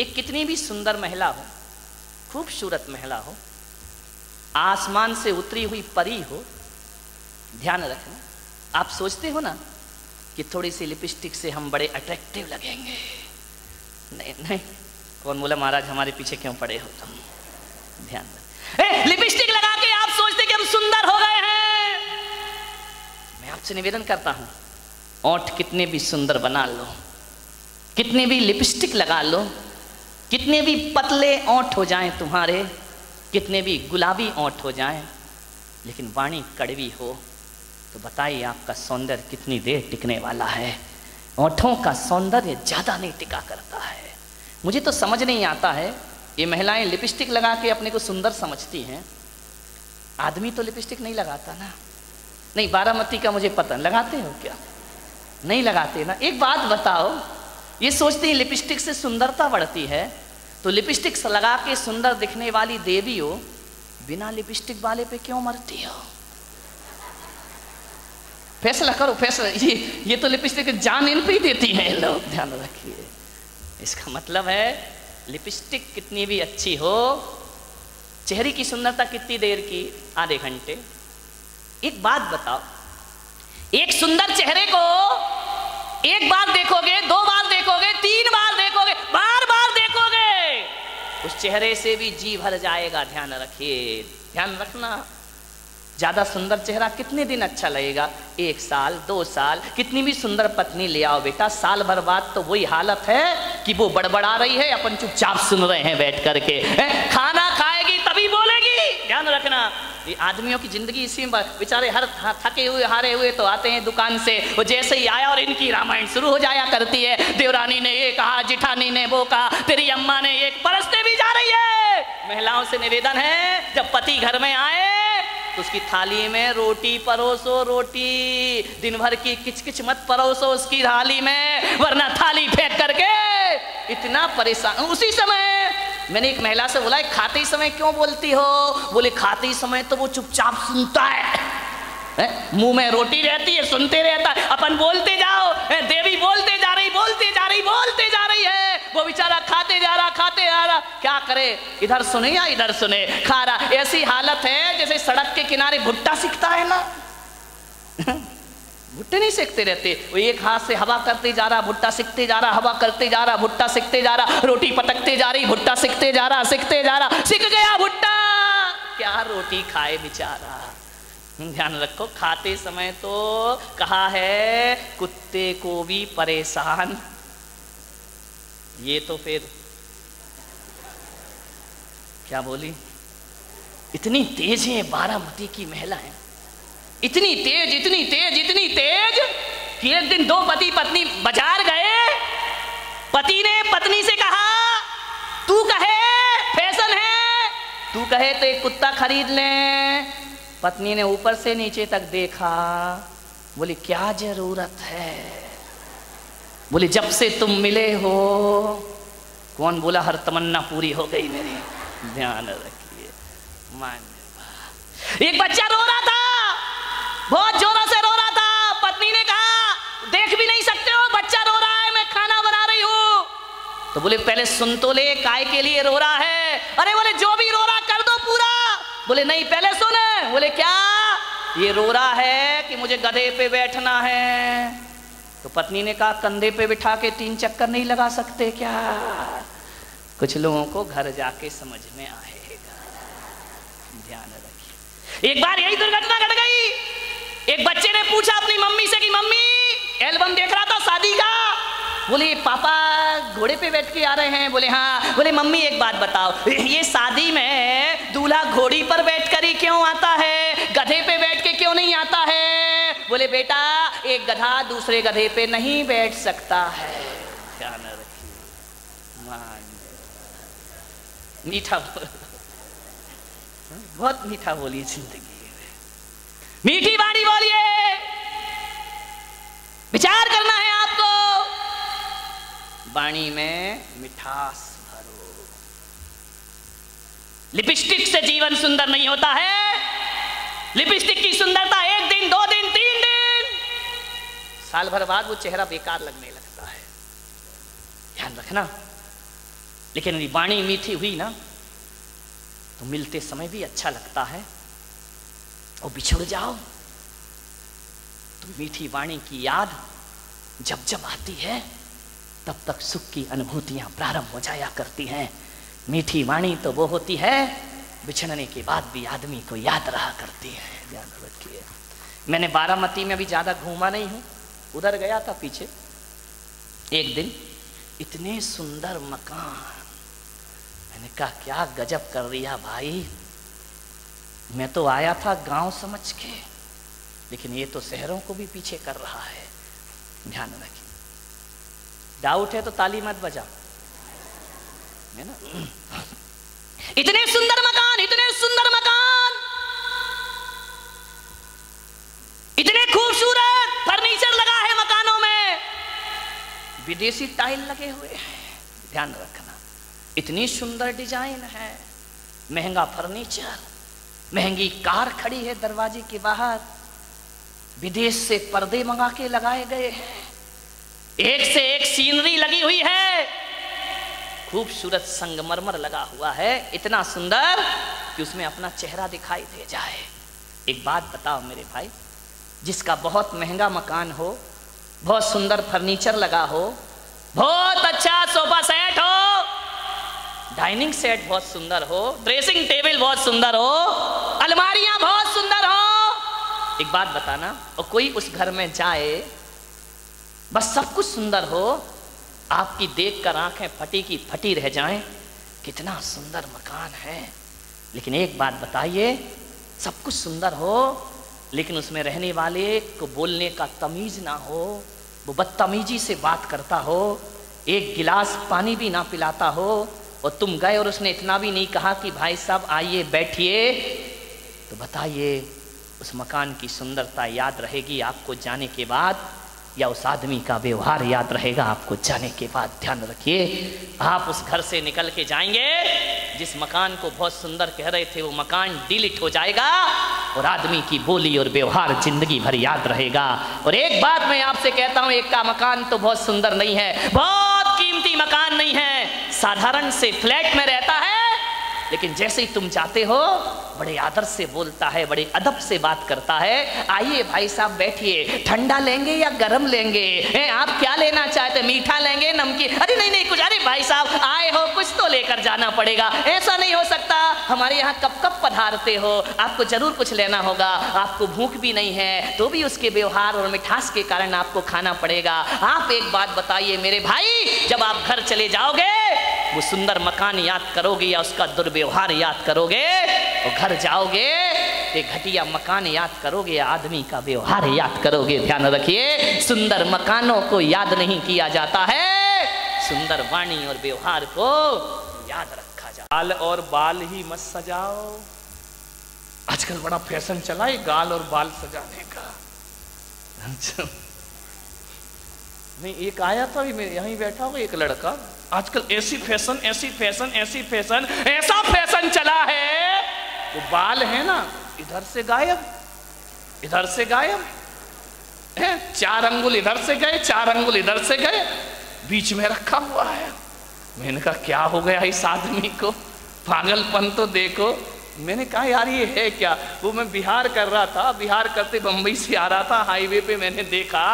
एक कितनी भी सुंदर महिला हो, खूबसूरत महिला हो, आसमान से उतरी हुई परी हो, ध्यान रखना, आप सोचते हो ना कि थोड़ी सी लिपस्टिक से हम बड़े अट्रैक्टिव लगेंगे। नहीं नहीं, कौन बोला महाराज हमारे पीछे क्यों पड़े हो तुम? ध्यान रख, लिपस्टिक लगा के आप सोचते कि हम सुंदर हो गए हैं। मैं आपसे निवेदन करता हूं, ओंठ कितने भी सुंदर बना लो, कितने भी लिपस्टिक लगा लो, कितने भी पतले ओंठ हो जाएं तुम्हारे, कितने भी गुलाबी ओंठ हो जाएं, लेकिन वाणी कड़वी हो तो बताइए आपका सौंदर्य कितनी देर टिकने वाला है? ओंठों का सौंदर्य ज़्यादा नहीं टिका करता है। मुझे तो समझ नहीं आता है, ये महिलाएं लिपस्टिक लगा के अपने को सुंदर समझती हैं, आदमी तो लिपस्टिक नहीं लगाता ना। नहीं, बारामती का मुझे पता, लगाते हो क्या? नहीं लगाते ना। एक बात बताओ, ये सोचती है लिपस्टिक से सुंदरता बढ़ती है, तो लिपस्टिक लगा के सुंदर दिखने वाली देवी हो, बिना लिपस्टिक वाले पे क्यों मरती हो? फैसला करो, फैसला। ये तो लिपस्टिक जान इन पे ही देती है लोग, ध्यान रखिए। इसका मतलब है लिपस्टिक कितनी भी अच्छी हो, चेहरे की सुंदरता कितनी देर की? आधे घंटे। एक बात बताओ, एक सुंदर चेहरे को एक बार देखोगे, दो बार देखोगे, तीन बार देखोगे, बार बार देखोगे, उस चेहरे से भी जी भर जाएगा। ध्यान रखिए, ध्यान रखना। ज्यादा सुंदर चेहरा कितने दिन अच्छा लगेगा? 1 साल, 2 साल। कितनी भी सुंदर पत्नी ले आओ बेटा, साल भर बाद तो वही हालत है कि वो बड़बड़ा रही है, अपन चुपचाप सुन रहे हैं बैठ करके। खाना खाएगी तभी बोलेगी। ध्यान रखना, ये आदमियों की जिंदगी इसी में, बेचारे हर थके हुए हारे हुए तो आते हैं दुकान से, वो जैसे ही आया और इनकी रामायण शुरू हो जाया करती है। देवरानी ने ये कहा, जिठानी ने वो कहा, तेरी अम्मा ने एक परसते भी जा रही है। महिलाओं से निवेदन है, जब पति घर में आए तो उसकी थाली में रोटी परोसो, रोटी। दिन भर की किचकिच मत परोसो उसकी थाली में, वरना थाली फेंक करके इतना परेशान। उसी समय मैंने एक महिला से बोला, खाते समय क्यों बोलती हो? बोले खाते समय तो वो चुपचाप सुनता है, मुंह में रोटी रहती है, सुनते रहता है, अपन बोलते जाओ, देवी बोलते जा रही, बोलते जा रही, बोलते जा रही है, वो बेचारा खाते जा रहा, खाते जा रहा। क्या करे, इधर सुने या इधर सुने, खा रहा। ऐसी हालत है जैसे सड़क के किनारे भुट्टा सिकता है ना, भुट्टे नहीं सेकते रहते, वो एक हाथ से हवा करते जा रहा, भुट्टा सिकते जा रहा, हवा करते जा रहा, भुट्टा सिकते जा रहा, रोटी पटकते जा रही, भुट्टा सिकते जा रहा, सिकते जा रहा, सिक गया भुट्टा, क्या रोटी खाए बेचारा। ध्यान रखो, खाते समय तो कहा है कुत्ते को भी परेशान, ये तो फिर क्या बोली, इतनी तेज है बारामती की महिलाएं, इतनी तेज, इतनी तेज, इतनी तेज कि एक दिन दो पति पत्नी बाजार गए, पति ने पत्नी से कहा, तू कहे फैशन है, तू कहे तो एक कुत्ता खरीद लें। पत्नी ने ऊपर से नीचे तक देखा, बोली क्या जरूरत है? बोली जब से तुम मिले हो। कौन बोला हर तमन्ना पूरी हो गई मेरी? ध्यान रखिए, मान। एक बच्चा रो रहा था, बहुत जोरों से रो रहा था। पत्नी ने कहा देख भी नहीं सकते हो, बच्चा रो रहा है, मैं खाना बना रही हूं। तो बोले पहले सुन तो ले, काय के लिए रो रहा है? अरे बोले जो भी रो रहा कर दो पूरा। बोले नहीं पहले सुन। बोले क्या? ये रो रहा है कि मुझे गधे पे बैठना है। तो पत्नी ने कहा कंधे पे बिठा के 3 चक्कर नहीं लगा सकते क्या? कुछ लोगों को घर जाके समझ में आएगा, ध्यान रखिए। एक बार यही दुर्घटना घट गई। एक बच्चे ने पूछा अपनी मम्मी से कि मम्मी एल्बम देख रहा था शादी का। बोले पापा घोड़े पे बैठ के आ रहे हैं। बोले हाँ। बोले मम्मी एक बात बताओ, ये शादी में दूल्हा घोड़ी पर बैठ कर ही क्यों आता है, गधे पे बैठ के क्यों नहीं आता है? बोले बेटा एक गधा दूसरे गधे पे नहीं बैठ सकता है। ध्यान रखिए, मीठा बहुत मीठा बोलिए जिंदगी में, मीठी बाणी बोलिए, विचार करना है आपको, वाणी में मिठास भरो। लिपस्टिक से जीवन सुंदर नहीं होता है। लिपस्टिक की सुंदरता 1 दिन 2 दिन 3 दिन, साल भर बाद वो चेहरा बेकार लगने लगता है। ध्यान रखना, लेकिन यदि वाणी मीठी हुई ना तो मिलते समय भी अच्छा लगता है, और बिछुड़ जाओ तो मीठी वाणी की याद जब जब आती है तब तक सुख की अनुभूतियां प्रारंभ हो जाया करती हैं। मीठी वाणी तो वो होती है बिछड़ने के बाद भी आदमी को याद रहा करती है। ध्यान रखिए। मैंने बारामती में भी ज्यादा घूमा नहीं हूं, उधर गया था पीछे एक दिन, इतने सुंदर मकान, मैंने कहा क्या गजब कर दिया भाई। मैं तो आया था गांव समझ के, लेकिन ये तो शहरों को भी पीछे कर रहा है। ध्यान रखिए। डाउट है तो ताली मत बजाओ, है ना। इतने सुंदर मकान, इतने सुंदर मकान, इतने खूबसूरत फर्नीचर लगा है मकानों में, विदेशी टाइल लगे हुए हैं। ध्यान रखना, इतनी सुंदर डिजाइन है, महंगा फर्नीचर, महंगी कार खड़ी है दरवाजे के बाहर, विदेश से पर्दे मंगा के लगाए गए हैं, एक से एक सीनरी लगी हुई है, खूबसूरत संगमरमर लगा हुआ है, इतना सुंदर कि उसमें अपना चेहरा दिखाई दे जाए। एक बात बताओ मेरे भाई, जिसका बहुत महंगा मकान हो, बहुत सुंदर फर्नीचर लगा हो, बहुत अच्छा सोफा सेट हो, डाइनिंग सेट बहुत सुंदर हो, ड्रेसिंग टेबल बहुत सुंदर हो, अलमारियां बहुत सुंदर हो, एक बात बताना, और कोई उस घर में जाए, बस सब कुछ सुंदर हो, आपकी देखकर आंखें फटी की फटी रह जाएं, कितना सुंदर मकान है, लेकिन एक बात बताइए, सब कुछ सुंदर हो लेकिन उसमें रहने वाले को बोलने का तमीज ना हो, वो बदतमीजी से बात करता हो, एक गिलास पानी भी ना पिलाता हो, और तुम गए और उसने इतना भी नहीं कहा कि भाई साहब आइए बैठिए, तो बताइए उस मकान की सुंदरता याद रहेगी आपको जाने के बाद, या उस आदमी का व्यवहार याद रहेगा आपको जाने के बाद? ध्यान रखिए, आप उस घर से निकल के जाएंगे, जिस मकान को बहुत सुंदर कह रहे थे वो मकान डिलीट हो जाएगा, और आदमी की बोली और व्यवहार जिंदगी भर याद रहेगा। और एक बात मैं आपसे कहता हूं, एक का मकान तो बहुत सुंदर नहीं है, बहुत कीमती मकान नहीं है, साधारण से फ्लैट में रहता है, लेकिन जैसे ही तुम जाते हो बड़े आदर से बोलता है, बड़े अदब से बात करता है, आइए भाई साहब बैठिए, ठंडा लेंगे या गरम लेंगे, आप क्या लेना चाहते, मीठा लेंगे नमकीन, अरे नहीं नहीं कुछ, अरे भाई साहब आए हो कुछ तो लेकर जाना पड़ेगा, ऐसा नहीं हो सकता, हमारे यहाँ कब कब पधारते हो, आपको जरूर कुछ लेना होगा, आपको भूख भी नहीं है तो भी उसके व्यवहार और मिठास के कारण आपको खाना पड़ेगा। आप एक बात बताइए मेरे भाई, जब आप घर चले जाओगे वो सुंदर मकान याद करोगे या उसका दुर्व्यवहार याद करोगे, और घर जाओगे तो घटिया मकान याद करोगे या आदमी का व्यवहार याद करोगे? ध्यान रखिए, सुंदर मकानों को याद नहीं किया जाता है, सुंदर वाणी और व्यवहार को याद रखा जाता है। गाल और बाल ही मत सजाओ, आजकल बड़ा फैशन चला है गाल और बाल सजाने का। नहीं, एक आया था, मेरे यहीं बैठा हुआ एक लड़का, आजकल ऐसी फैशन ऐसी फैशन ऐसी फैशन, ऐसा फैशन चला है, वो बाल है ना इधर से गायब, इधर से गायब है, 4 अंगुल इधर से गए, 4 अंगुल इधर से गए, बीच में रखा हुआ है। मैंने कहा क्या हो गया इस आदमी को, पागलपन तो देखो। मैंने कहा यार ये है क्या, वो मैं बिहार कर रहा था, बिहार करते बम्बई से आ रहा था, हाईवे पे मैंने देखा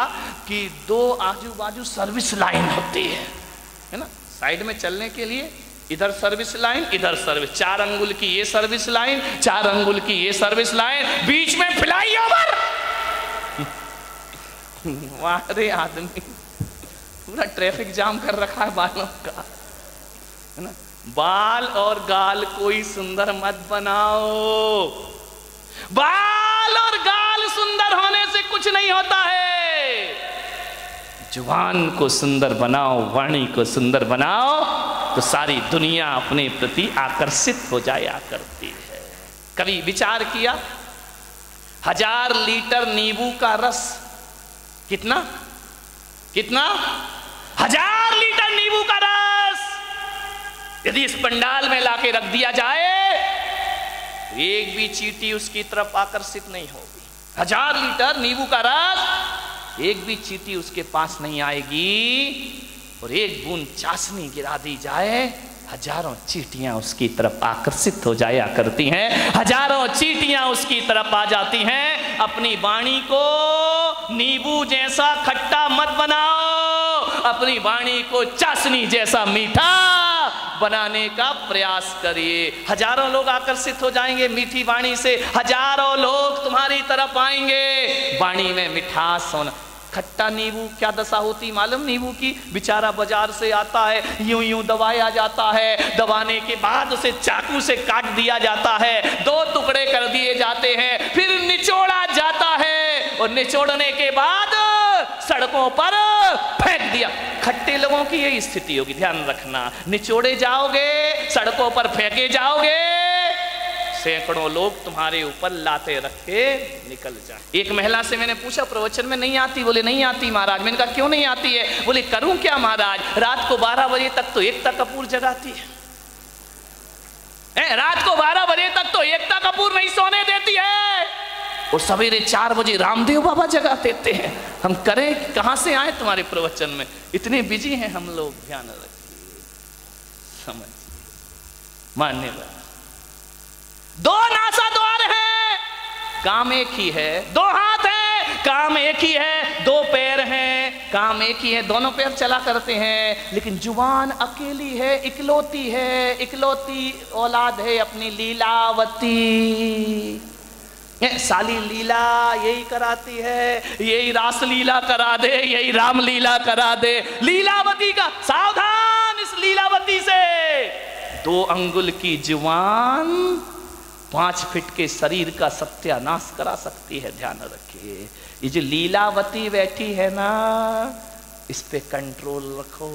कि 2 आजू बाजू सर्विस लाइन होती है ना, साइड में चलने के लिए, इधर सर्विस लाइन इधर सर्विस, 4 अंगुल की ये सर्विस लाइन, 4 अंगुल की ये सर्विस लाइन, बीच में फ्लाईओवर। वाह आदमी पूरा ट्रैफिक जाम कर रखा है बालों का, है ना। बाल और गाल कोई सुंदर मत बनाओ, बाल और गाल सुंदर होने से कुछ नहीं होता है, जुबान को सुंदर बनाओ, वाणी को सुंदर बनाओ, तो सारी दुनिया अपने प्रति आकर्षित हो जाया करती है। कभी विचार किया, 1000 लीटर नींबू का रस कितना कितना 1000 लीटर नींबू का रस यदि इस पंडाल में लाके रख दिया जाए, एक भी चींटी उसकी तरफ आकर्षित नहीं होगी। 1000 लीटर नींबू का रस, एक भी चींटी उसके पास नहीं आएगी, और एक बूंद चाशनी गिरा दी जाए, हजारों चींटियां उसकी तरफ आकर्षित हो जाया करती हैं, हजारों चींटियां उसकी तरफ आ जाती हैं। अपनी वाणी को नींबू जैसा खट्टा मत बनाओ, अपनी वाणी को चाशनी जैसा मीठा बनाने का प्रयास करिए। हजारों लोग आकर्षित हो जाएंगे मीठी वाणी से, हजारों लोग तुम्हारी तरफ आएंगे। वाणी में मिठास होना। खट्टा नींबू क्या दशा होती मालूम नींबू की? बेचारा बाजार से आता है, यूं यूं दबाया जाता है, दबाने के बाद उसे चाकू से काट दिया जाता है, 2 टुकड़े कर दिए जाते हैं, फिर निचोड़ा जाता है और निचोड़ने के बाद सड़कों पर फेंक दिया। खट्टे लोगों की यही स्थिति होगी, ध्यान रखना। निचोड़े जाओगे, सड़कों पर फेंके जाओगे, सैकड़ों लोग तुम्हारे ऊपर लाते रख के निकल जाए। एक महिला से मैंने पूछा, प्रवचन में नहीं आती? बोले नहीं आती महाराज। मैंने कहा क्यों नहीं आती है? बोले करूं क्या महाराज, रात को 12 बजे तक तो एकता कपूर जगाती है, रात को 12 बजे तक तो एकता कपूर नहीं सोने देती है, और सवेरे 4 बजे रामदेव बाबा जगा देते हैं। हम करें, कहां से आए तुम्हारे प्रवचन में? इतने बिजी हैं हम लोग। ध्यान रखिए, समझिए, मान्यवर। 2 नासा द्वार है, काम एक ही है। 2 हाथ है, काम एक ही है। 2 पैर हैं, काम एक ही है। दोनों पैर चला करते हैं, लेकिन जुबान अकेली है, इकलौती है, इकलौती औलाद है अपनी लीलावती। साली लीला यही कराती है, यही रास लीला करा दे, यही राम लीला करा दे। लीलावती का सावधान, इस लीलावती से। 2 अंगुल की जुबान 5 फीट के शरीर का सत्यानाश करा सकती है। ध्यान रखिए, ये जो लीलावती बैठी है ना, इस पे कंट्रोल रखो,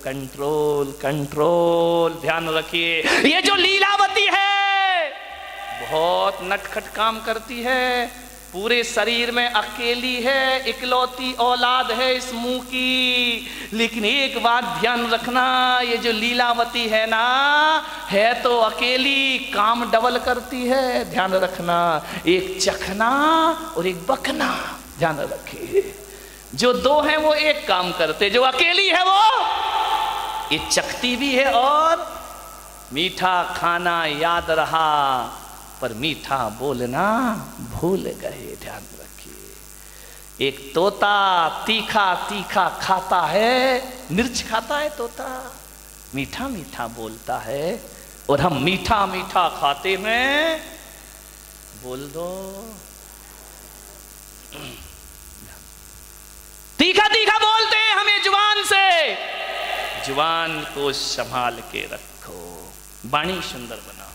कंट्रोल कंट्रोल। ध्यान रखिए, ये जो लीलावती है बहुत नटखट काम करती है, पूरे शरीर में अकेली है, इकलौती औलाद है इस मुंह की। लेकिन एक बात ध्यान रखना, ये जो लीलावती है ना, है तो अकेली, काम डबल करती है। ध्यान रखना, एक चखना और एक बकना। ध्यान रखिए, जो 2 हैं वो एक काम करते, जो अकेली है वो ये चखती भी है। और मीठा खाना याद रहा पर मीठा बोलना भूल गए। ध्यान रखिए, एक तोता तीखा तीखा खाता है, मिर्च खाता है तोता, मीठा मीठा बोलता है, और हम मीठा मीठा खाते में बोल दो तीखा तीखा बोलते हैं हमें जुबान से। जुबान को संभाल के रखो, वाणी सुंदर बनाओ।